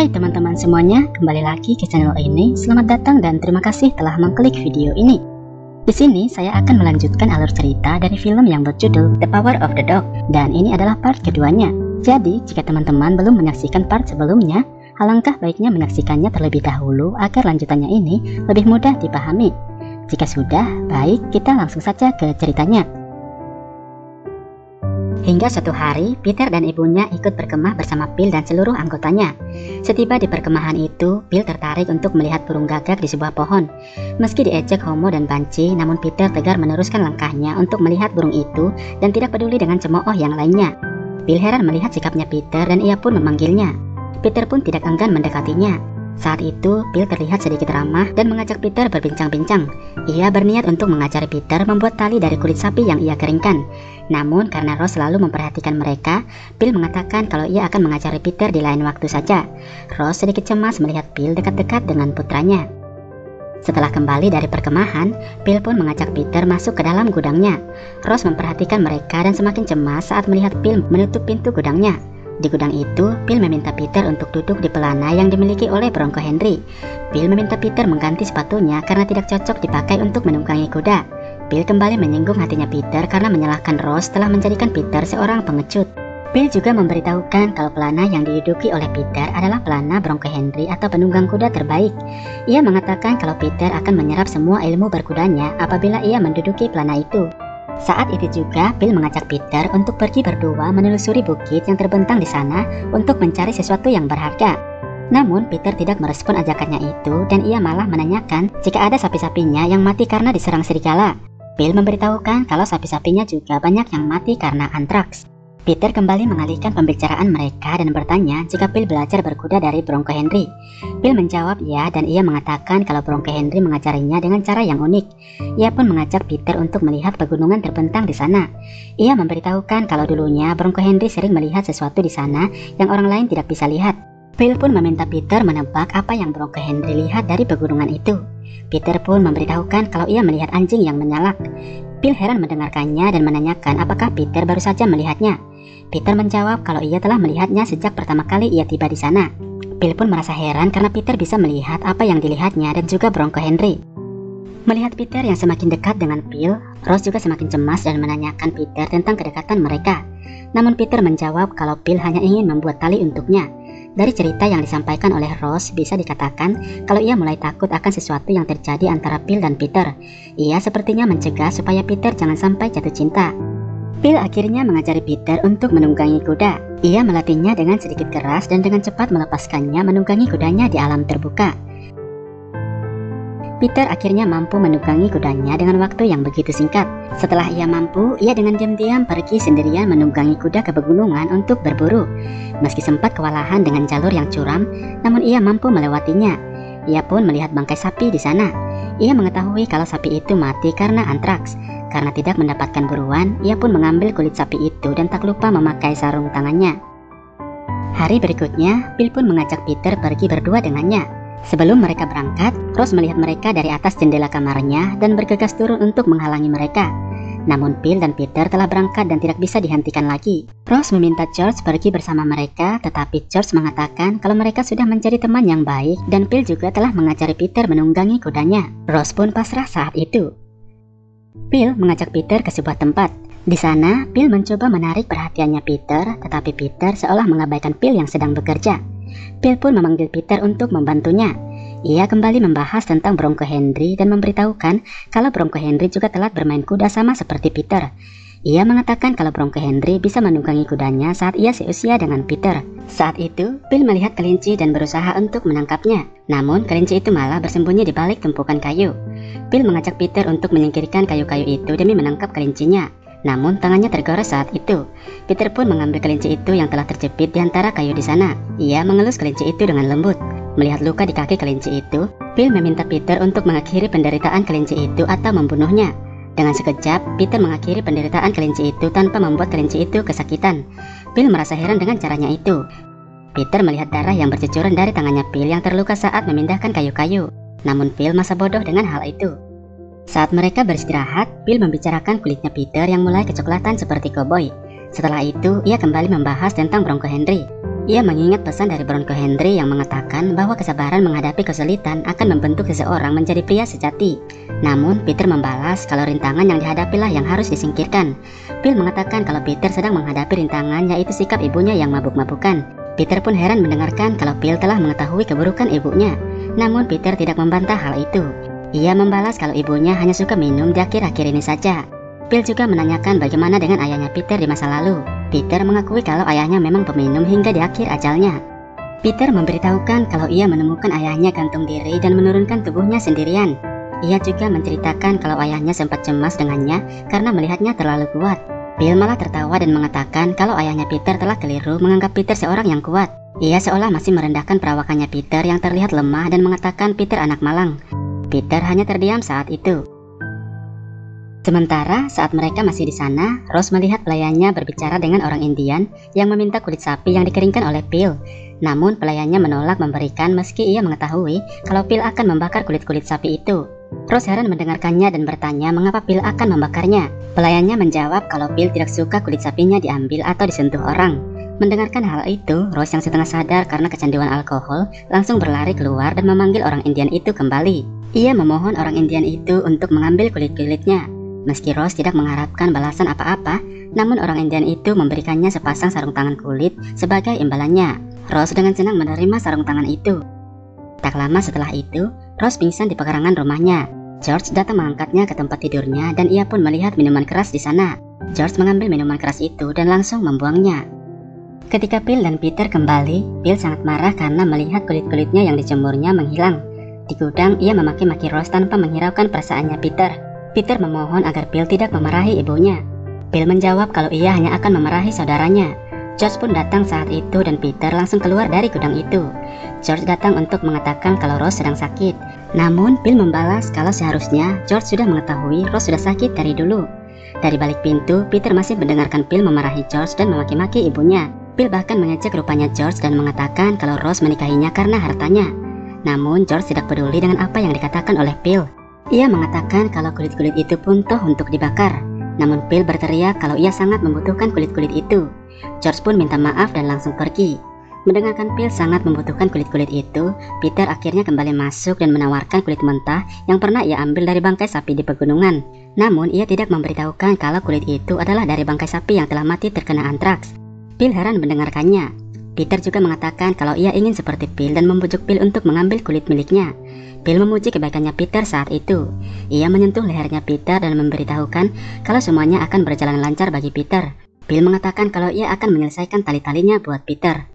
Hai teman-teman semuanya, kembali lagi ke channel ini. Selamat datang dan terima kasih telah mengklik video ini. Di sini saya akan melanjutkan alur cerita dari film yang berjudul The Power of the Dog, dan ini adalah part keduanya. Jadi, jika teman-teman belum menyaksikan part sebelumnya, alangkah baiknya menyaksikannya terlebih dahulu agar lanjutannya ini lebih mudah dipahami. Jika sudah, baik, kita langsung saja ke ceritanya. Hingga suatu hari, Peter dan ibunya ikut berkemah bersama Bill dan seluruh anggotanya. Setiba di perkemahan itu, Bill tertarik untuk melihat burung gagak di sebuah pohon. Meski diejek homo dan banci, namun Peter tegar meneruskan langkahnya untuk melihat burung itu dan tidak peduli dengan cemooh yang lainnya. Bill heran melihat sikapnya Peter dan ia pun memanggilnya. Peter pun tidak enggan mendekatinya. Saat itu, Bill terlihat sedikit ramah dan mengajak Peter berbincang-bincang. Ia berniat untuk mengajari Peter membuat tali dari kulit sapi yang ia keringkan. Namun karena Rose selalu memperhatikan mereka, Bill mengatakan kalau ia akan mengajari Peter di lain waktu saja. Rose sedikit cemas melihat Bill dekat-dekat dengan putranya. Setelah kembali dari perkemahan, Bill pun mengajak Peter masuk ke dalam gudangnya. Rose memperhatikan mereka dan semakin cemas saat melihat Bill menutup pintu gudangnya. Di gudang itu, Bill meminta Peter untuk duduk di pelana yang dimiliki oleh Bronco Henry. Bill meminta Peter mengganti sepatunya karena tidak cocok dipakai untuk menunggangi kuda. Bill kembali menyinggung hatinya Peter karena menyalahkan Rose telah menjadikan Peter seorang pengecut. Bill juga memberitahukan kalau pelana yang diduduki oleh Peter adalah pelana Bronco Henry atau penunggang kuda terbaik. Ia mengatakan kalau Peter akan menyerap semua ilmu berkudanya apabila ia menduduki pelana itu. Saat itu juga, Bill mengajak Peter untuk pergi berdua menelusuri bukit yang terbentang di sana untuk mencari sesuatu yang berharga. Namun, Peter tidak merespon ajakannya itu dan ia malah menanyakan jika ada sapi-sapinya yang mati karena diserang serigala. Bill memberitahukan kalau sapi-sapinya juga banyak yang mati karena antraks. Peter kembali mengalihkan pembicaraan mereka dan bertanya jika Bill belajar berkuda dari Bronco Henry. Bill menjawab ya dan ia mengatakan kalau Bronco Henry mengajarinya dengan cara yang unik. Ia pun mengajak Peter untuk melihat pegunungan terbentang di sana. Ia memberitahukan kalau dulunya Bronco Henry sering melihat sesuatu di sana yang orang lain tidak bisa lihat. Bill pun meminta Peter menebak apa yang Bronco Henry lihat dari pegunungan itu. Peter pun memberitahukan kalau ia melihat anjing yang menyalak. Bill heran mendengarkannya dan menanyakan apakah Peter baru saja melihatnya. Peter menjawab kalau ia telah melihatnya sejak pertama kali ia tiba di sana. Bill pun merasa heran karena Peter bisa melihat apa yang dilihatnya dan juga Bronco Henry. Melihat Peter yang semakin dekat dengan Bill, Rose juga semakin cemas dan menanyakan Peter tentang kedekatan mereka. Namun Peter menjawab kalau Bill hanya ingin membuat tali untuknya. Dari cerita yang disampaikan oleh Rose, bisa dikatakan kalau ia mulai takut akan sesuatu yang terjadi antara Bill dan Peter. Ia sepertinya mencegah supaya Peter jangan sampai jatuh cinta. Bill akhirnya mengajari Peter untuk menunggangi kuda. Ia melatihnya dengan sedikit keras dan dengan cepat melepaskannya menunggangi kudanya di alam terbuka. Peter akhirnya mampu menunggangi kudanya dengan waktu yang begitu singkat. Setelah ia mampu, ia dengan diam-diam pergi sendirian menunggangi kuda ke pegunungan untuk berburu. Meski sempat kewalahan dengan jalur yang curam, namun ia mampu melewatinya. Ia pun melihat bangkai sapi di sana. Ia mengetahui kalau sapi itu mati karena antraks. Karena tidak mendapatkan buruan, ia pun mengambil kulit sapi itu dan tak lupa memakai sarung tangannya. Hari berikutnya, Bill pun mengajak Peter pergi berdua dengannya. Sebelum mereka berangkat, Rose melihat mereka dari atas jendela kamarnya dan bergegas turun untuk menghalangi mereka. Namun Bill dan Peter telah berangkat dan tidak bisa dihentikan lagi. Rose meminta George pergi bersama mereka, tetapi George mengatakan kalau mereka sudah menjadi teman yang baik dan Bill juga telah mengajari Peter menunggangi kudanya. Rose pun pasrah saat itu. Bill mengajak Peter ke sebuah tempat. Di sana, Bill mencoba menarik perhatiannya Peter, tetapi Peter seolah mengabaikan Bill yang sedang bekerja. Bill pun memanggil Peter untuk membantunya. Ia kembali membahas tentang Bronco Henry dan memberitahukan kalau Bronco Henry juga telah bermain kuda sama seperti Peter. Ia mengatakan kalau Bronco Henry bisa menunggangi kudanya saat ia seusia dengan Peter. Saat itu, Bill melihat kelinci dan berusaha untuk menangkapnya. Namun, kelinci itu malah bersembunyi di balik tumpukan kayu. Bill mengajak Peter untuk menyingkirkan kayu-kayu itu demi menangkap kelincinya. Namun, tangannya tergores saat itu. Peter pun mengambil kelinci itu yang telah terjepit di antara kayu di sana. Ia mengelus kelinci itu dengan lembut. Melihat luka di kaki kelinci itu, Bill meminta Peter untuk mengakhiri penderitaan kelinci itu atau membunuhnya. Dengan sekejap, Peter mengakhiri penderitaan kelinci itu tanpa membuat kelinci itu kesakitan. Bill merasa heran dengan caranya itu. Peter melihat darah yang bercucuran dari tangannya Bill yang terluka saat memindahkan kayu-kayu. Namun Bill masa bodoh dengan hal itu. Saat mereka beristirahat, Bill membicarakan kulitnya Peter yang mulai kecoklatan seperti koboi. Setelah itu, ia kembali membahas tentang Bronco Henry. Ia mengingat pesan dari Bronco Henry yang mengatakan bahwa kesabaran menghadapi kesulitan akan membentuk seseorang menjadi pria sejati. Namun, Peter membalas kalau rintangan yang dihadapilah yang harus disingkirkan. Bill mengatakan kalau Peter sedang menghadapi rintangan, yaitu sikap ibunya yang mabuk-mabukan. Peter pun heran mendengarkan kalau Bill telah mengetahui keburukan ibunya. Namun, Peter tidak membantah hal itu. Ia membalas kalau ibunya hanya suka minum di akhir-akhir ini saja. Bill juga menanyakan bagaimana dengan ayahnya Peter di masa lalu. Peter mengakui kalau ayahnya memang peminum hingga di akhir ajalnya. Peter memberitahukan kalau ia menemukan ayahnya gantung diri dan menurunkan tubuhnya sendirian. Ia juga menceritakan kalau ayahnya sempat cemas dengannya karena melihatnya terlalu kuat. Bill malah tertawa dan mengatakan kalau ayahnya Peter telah keliru menganggap Peter seorang yang kuat. Ia seolah masih merendahkan perawakannya Peter yang terlihat lemah dan mengatakan Peter anak malang. Peter hanya terdiam saat itu. Sementara saat mereka masih di sana, Rose melihat pelayannya berbicara dengan orang Indian yang meminta kulit sapi yang dikeringkan oleh Bill. Namun pelayannya menolak memberikan meski ia mengetahui kalau Bill akan membakar kulit-kulit sapi itu. Rose heran mendengarkannya dan bertanya mengapa Bill akan membakarnya. Pelayannya menjawab kalau Bill tidak suka kulit sapinya diambil atau disentuh orang. Mendengarkan hal itu, Rose yang setengah sadar karena kecanduan alkohol langsung berlari keluar dan memanggil orang Indian itu kembali. Ia memohon orang Indian itu untuk mengambil kulit-kulitnya. Meski Rose tidak mengharapkan balasan apa-apa, namun orang Indian itu memberikannya sepasang sarung tangan kulit sebagai imbalannya. Rose dengan senang menerima sarung tangan itu. Tak lama setelah itu, Rose pingsan di pekarangan rumahnya. George datang mengangkatnya ke tempat tidurnya dan ia pun melihat minuman keras di sana. George mengambil minuman keras itu dan langsung membuangnya. Ketika Bill dan Peter kembali, Bill sangat marah karena melihat kulit-kulitnya yang dijemurnya menghilang. Di gudang, ia memaki-maki Rose tanpa menghiraukan perasaannya Peter. Peter memohon agar Bill tidak memarahi ibunya. Bill menjawab kalau ia hanya akan memarahi saudaranya. George pun datang saat itu dan Peter langsung keluar dari gudang itu. George datang untuk mengatakan kalau Rose sedang sakit. Namun Bill membalas kalau seharusnya George sudah mengetahui Rose sudah sakit dari dulu. Dari balik pintu, Peter masih mendengarkan Bill memarahi George dan memaki-maki ibunya. Bill bahkan mengejek rupanya George dan mengatakan kalau Rose menikahinya karena hartanya. Namun George tidak peduli dengan apa yang dikatakan oleh Bill. Ia mengatakan kalau kulit-kulit itu pun toh untuk dibakar. Namun Bill berteriak kalau ia sangat membutuhkan kulit-kulit itu. George pun minta maaf dan langsung pergi. Mendengarkan Bill sangat membutuhkan kulit-kulit itu, Peter akhirnya kembali masuk dan menawarkan kulit mentah yang pernah ia ambil dari bangkai sapi di pegunungan. Namun ia tidak memberitahukan kalau kulit itu adalah dari bangkai sapi yang telah mati terkena antraks. Bill heran mendengarkannya. Peter juga mengatakan kalau ia ingin seperti Bill dan membujuk Bill untuk mengambil kulit miliknya. Bill memuji kebaikannya Peter saat itu. Ia menyentuh lehernya Peter dan memberitahukan kalau semuanya akan berjalan lancar bagi Peter. Bill mengatakan kalau ia akan menyelesaikan tali-talinya buat Peter.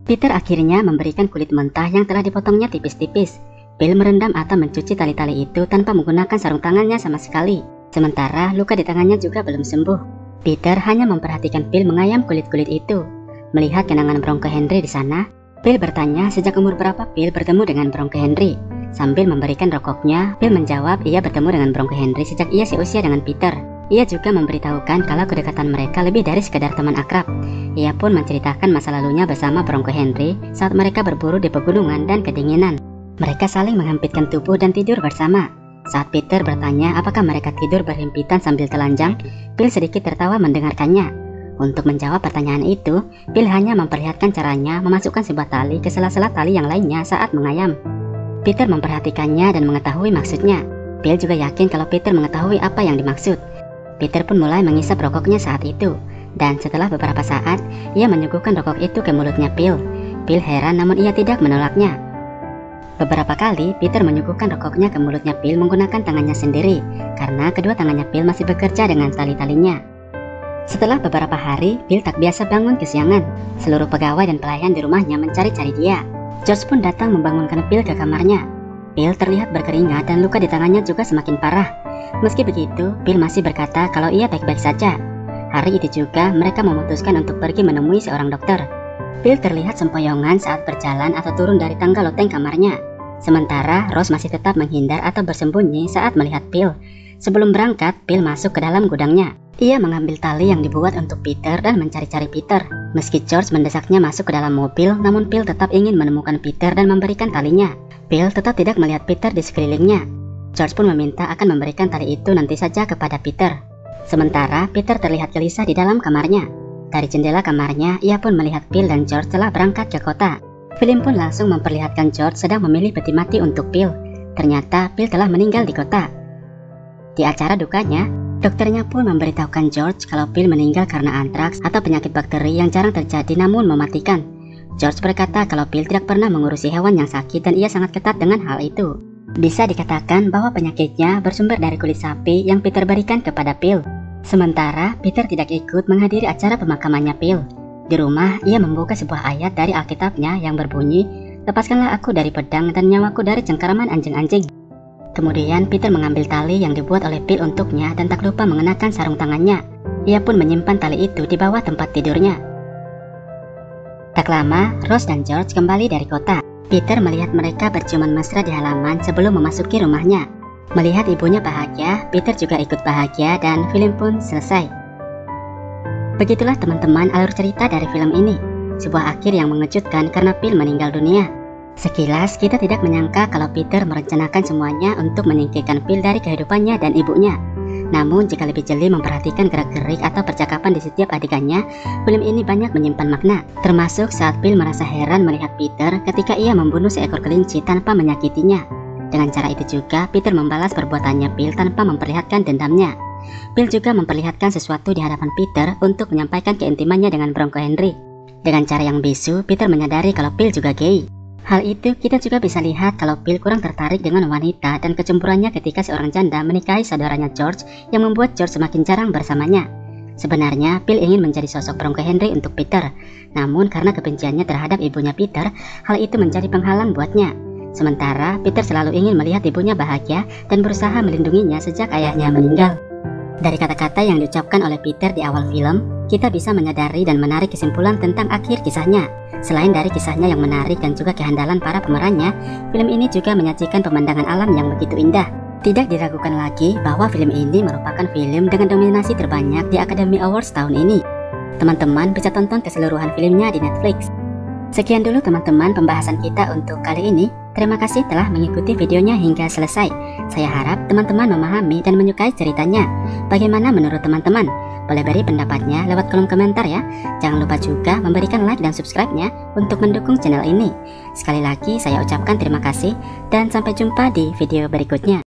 Peter akhirnya memberikan kulit mentah yang telah dipotongnya tipis-tipis. Bill merendam atau mencuci tali-tali itu tanpa menggunakan sarung tangannya sama sekali. Sementara luka di tangannya juga belum sembuh. Peter hanya memperhatikan Bill mengayam kulit-kulit itu. Melihat kenangan Bronco Henry di sana, Bill bertanya sejak umur berapa Bill bertemu dengan Bronco Henry. Sambil memberikan rokoknya, Bill menjawab ia bertemu dengan Bronco Henry sejak ia seusia dengan Peter. Ia juga memberitahukan kalau kedekatan mereka lebih dari sekadar teman akrab. Ia pun menceritakan masa lalunya bersama Bronco Henry saat mereka berburu di pegunungan dan kedinginan. Mereka saling menghempitkan tubuh dan tidur bersama. Saat Peter bertanya apakah mereka tidur berhimpitan sambil telanjang, Bill sedikit tertawa mendengarkannya. Untuk menjawab pertanyaan itu, Bill hanya memperlihatkan caranya memasukkan sebuah tali ke sela-sela tali yang lainnya saat mengayam. Peter memperhatikannya dan mengetahui maksudnya. Bill juga yakin kalau Peter mengetahui apa yang dimaksud. Peter pun mulai mengisap rokoknya saat itu. Dan setelah beberapa saat, ia menyuguhkan rokok itu ke mulutnya Bill. Bill heran namun ia tidak menolaknya. Beberapa kali, Peter menyuguhkan rokoknya ke mulutnya Bill menggunakan tangannya sendiri, karena kedua tangannya Bill masih bekerja dengan tali-talinya. Setelah beberapa hari, Bill tak biasa bangun kesiangan. Seluruh pegawai dan pelayan di rumahnya mencari-cari dia. George pun datang membangunkan Bill ke kamarnya. Bill terlihat berkeringat dan luka di tangannya juga semakin parah. Meski begitu, Bill masih berkata kalau ia baik-baik saja. Hari itu juga mereka memutuskan untuk pergi menemui seorang dokter. Bill terlihat sempoyongan saat berjalan atau turun dari tangga loteng kamarnya. Sementara Rose masih tetap menghindar atau bersembunyi saat melihat Bill. Sebelum berangkat, Bill masuk ke dalam gudangnya. Ia mengambil tali yang dibuat untuk Peter dan mencari-cari Peter. Meski George mendesaknya masuk ke dalam mobil, namun Bill tetap ingin menemukan Peter dan memberikan talinya. Bill tetap tidak melihat Peter di sekelilingnya. George pun meminta akan memberikan tali itu nanti saja kepada Peter. Sementara Peter terlihat gelisah di dalam kamarnya. Dari jendela kamarnya, ia pun melihat Phil dan George telah berangkat ke kota. Film pun langsung memperlihatkan George sedang memilih peti mati untuk Phil. Ternyata Phil telah meninggal di kota. Di acara dukanya, dokternya pun memberitahukan George kalau Phil meninggal karena antraks atau penyakit bakteri yang jarang terjadi namun mematikan. George berkata kalau Phil tidak pernah mengurusi hewan yang sakit dan ia sangat ketat dengan hal itu. Bisa dikatakan bahwa penyakitnya bersumber dari kulit sapi yang Peter berikan kepada Phil. Sementara Peter tidak ikut menghadiri acara pemakamannya Phil. Di rumah, ia membuka sebuah ayat dari Alkitabnya yang berbunyi, "Lepaskanlah aku dari pedang dan nyawaku dari cengkeraman anjing-anjing." Kemudian Peter mengambil tali yang dibuat oleh Phil untuknya dan tak lupa mengenakan sarung tangannya. Ia pun menyimpan tali itu di bawah tempat tidurnya. Tak lama, Rose dan George kembali dari kota. Peter melihat mereka berciuman mesra di halaman sebelum memasuki rumahnya. Melihat ibunya bahagia, Peter juga ikut bahagia dan film pun selesai. Begitulah teman-teman alur cerita dari film ini. Sebuah akhir yang mengejutkan karena Phil meninggal dunia. Sekilas kita tidak menyangka kalau Peter merencanakan semuanya untuk menyingkirkan Phil dari kehidupannya dan ibunya. Namun jika lebih jeli memperhatikan gerak-gerik atau percakapan di setiap adegannya, film ini banyak menyimpan makna. Termasuk saat Phil merasa heran melihat Peter ketika ia membunuh seekor kelinci tanpa menyakitinya. Dengan cara itu juga Peter membalas perbuatannya Phil tanpa memperlihatkan dendamnya. Phil juga memperlihatkan sesuatu di hadapan Peter untuk menyampaikan keintimannya dengan Bronco Henry. Dengan cara yang bisu, Peter menyadari kalau Phil juga gay. Hal itu kita juga bisa lihat kalau Phil kurang tertarik dengan wanita dan kecemburuannya ketika seorang janda menikahi saudaranya George yang membuat George semakin jarang bersamanya. Sebenarnya Phil ingin menjadi sosok Bronco Henry untuk Peter, namun karena kebenciannya terhadap ibunya Peter, hal itu menjadi penghalang buatnya. Sementara Peter selalu ingin melihat ibunya bahagia dan berusaha melindunginya sejak ayahnya meninggal. Dari kata-kata yang diucapkan oleh Peter di awal film, kita bisa menyadari dan menarik kesimpulan tentang akhir kisahnya. Selain dari kisahnya yang menarik dan juga kehandalan para pemerannya, film ini juga menyajikan pemandangan alam yang begitu indah. Tidak diragukan lagi bahwa film ini merupakan film dengan dominasi terbanyak di Academy Awards tahun ini. Teman-teman bisa tonton keseluruhan filmnya di Netflix. Sekian dulu teman-teman pembahasan kita untuk kali ini. Terima kasih telah mengikuti videonya hingga selesai. Saya harap teman-teman memahami dan menyukai ceritanya. Bagaimana menurut teman-teman? Boleh beri pendapatnya lewat kolom komentar ya. Jangan lupa juga memberikan like dan subscribe-nya untuk mendukung channel ini. Sekali lagi saya ucapkan terima kasih dan sampai jumpa di video berikutnya.